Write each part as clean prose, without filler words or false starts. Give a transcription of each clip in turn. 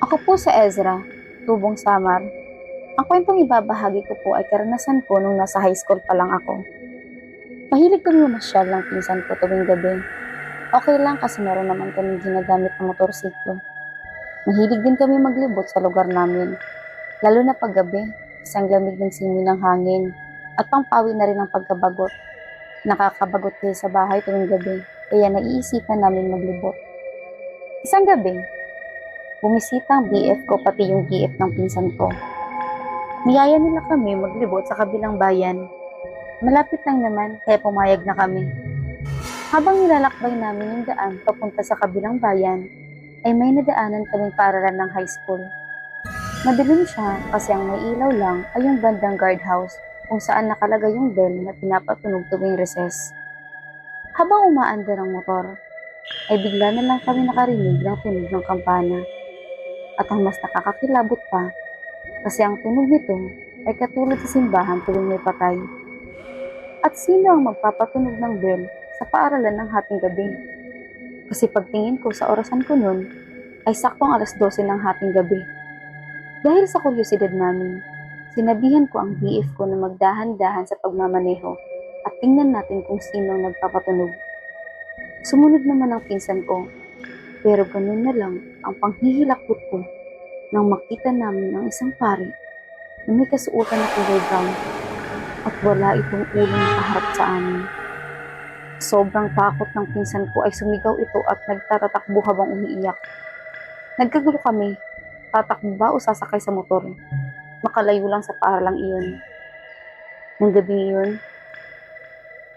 Ako po si Ezra, Tubong Samar. Ang kwentong ibabahagi ko po ay karanasan ko nung nasa high school pa lang ako. Mahilig kami mamasyal ng pinsan ko tuwing gabi. Okay lang kasi meron naman kami ginagamit na motorsiklo. Mahilig din kami maglibot sa lugar namin, lalo na pag gabi, isang lamig ng simoy ng hangin, at pangpawi na rin ang pagkabagot. Nakakabagot kayo sa bahay tuwing gabi, kaya naiisipan namin maglibot. Isang gabi, bumisita ang BF ko pati yung BF ng pinsan ko. Niyaya nila kami maglibot sa kabilang bayan. Malapit lang naman, kaya pumayag na kami. Habang nilalakbay namin yung daan papunta sa kabilang bayan, ay may nadaanan kaming paaralan ng high school. Madilim siya kasi ang may ilaw lang ay yung bandang guardhouse kung saan nakalagay yung bell na pinapatunog tuwing recess. Habang umaandar ang motor, ay bigla na lang kami nakarinig ng tunog ng kampana. At ang mas nakakakilabot pa, kasi ang tunog nito ay katulad sa simbahan tuwing may patay. At sino ang magpapatunog ng bell sa paaralan ng hating gabi? Kasi pagtingin ko sa orasan ko noon, ay saktong 12:00 ng hating gabi. Dahil sa kuryosidad namin, sinabihan ko ang BF ko na magdahan-dahan sa pagmamaneho at tingnan natin kung sino ang nagpapatunog. Sumunod naman ang pinsan ko, pero ganun na lang ang panghihilakbot ko nang makita namin ang isang pari na may kasuotan na kulay brown at wala itong ulong nakaharap sa amin. Sobrang takot ng pinsan ko ay sumigaw ito at nagtatatakbo habang umiiyak. Nagkagulo kami, tatakbo ba o sasakay sa motor? Makalayo lang sa paaralang iyon. Nang gabi iyon,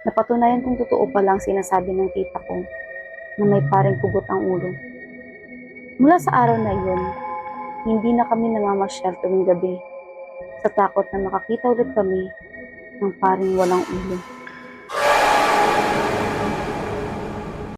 napatunayan kong totoo pala ang sinasabi ng tita ko na may paring pugot ang ulo. Mula sa araw na iyon, hindi na kami namamasyal tuwing gabi sa takot na makakita ulit kami ng paring walang ulo.